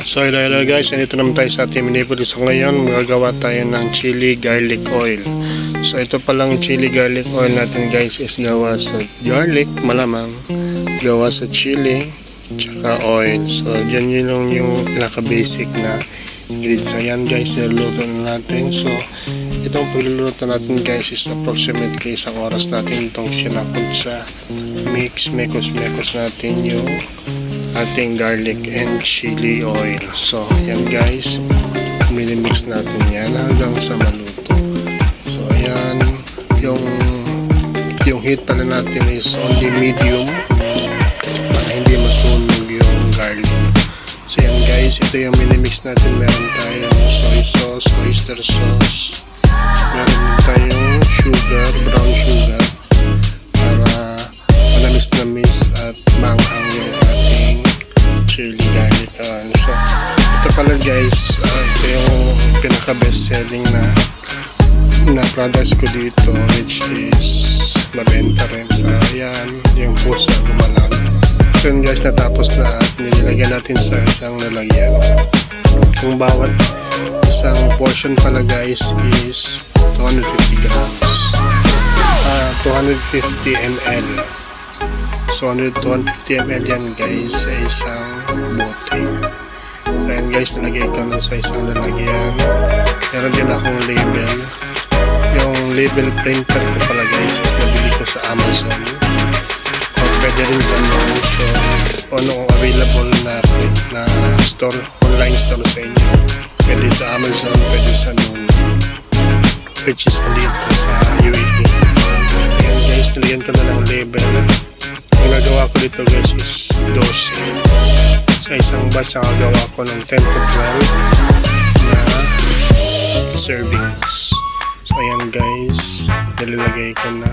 So hello guys, nandito naman tayo sa ating minipulis. So ngayon magagawa tayo ng chili garlic oil. So ito palang chili garlic oil natin guys is gawa sa garlic, malamang gawa sa chili tsaka oil. So dyan yun yung pinaka basic na ingredients. So yan guys, niluluto na natin. So itong pagluluto natin guys is approximately isang oras natin itong sinakot sa mekos natin yung ating garlic and chili oil. So yan guys, minimix natin yan hanggang sa maluto. So ayan, yung heat pala natin is only medium para hindi masunog yung garlic. So yan guys, ito yung minimix natin. Meron tayong soy sauce, oyster sauce, meron tayong sugar, brown sugar para manamis-namis at manghang yung ating chili garlic oil. So ito pala guys, ito yung pinaka best selling na products ko dito, which is mabenta rin. So ayan, yung pusa gumalang. So yun guys, natapos na at nilagyan natin sa isang lalagyan. Kung bawat isang portion pala guys is 250 grams, 250 ml. So 250 ml yan guys sa isang bote. Ayan guys, nalagay ko na sa isang lalagyan. Meron din akong label. Yung label printer ko pala guys is nabili ko sa Amazon. O pwede rin sa Noon. So ano available na store, online store sa inyo. Pwede sa Amazon, pwede sa Noon, which is dito sa UAE. Ayan guys, nalagyan ko na ng label. Ang nagawa ko dito guys is 12. Sa isang batch nakagawa ko ng 10 to 12 na servings. So ayan guys, nilalagay ko na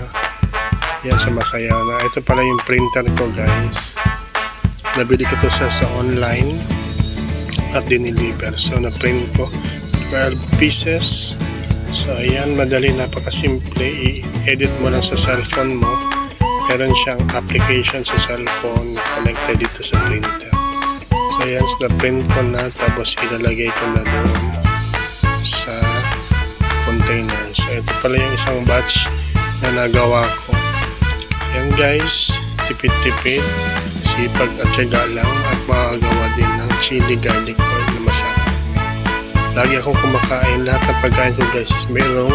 yan sa masaya na. Ito pala yung printer ko guys. Nabili ko to sa online at diniliver. So na-print ko 12 pieces. So ayan, madali, napakasimple. I-edit mo lang sa cellphone mo. Meron siyang application sa cellphone connected dito sa printer. So ayan, na-print ko na, tapos ilalagay ko na doon sa container. So ito pala yung isang batch na nagawa ko. Ayan guys, tipid-tipid, sipag at syaga lang, at makagawa din ng chili garlic oil na masarap. Lagi akong kumakain, lahat ng pagkain ko guys is merong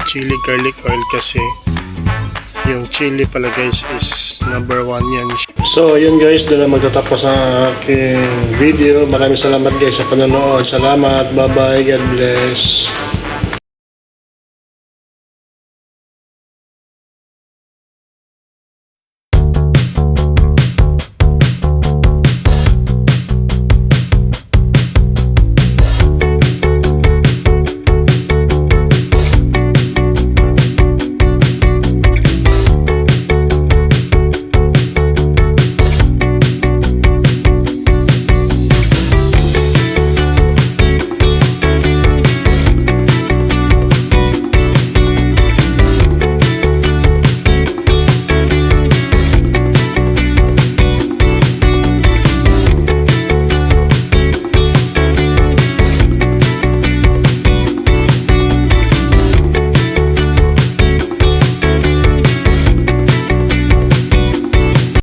chili garlic oil kasi yung chili pala guys is number 1 yan. So yun guys, doon na magtatapos ang aking video. Maraming salamat guys sa panonood. Salamat, bye bye, God bless.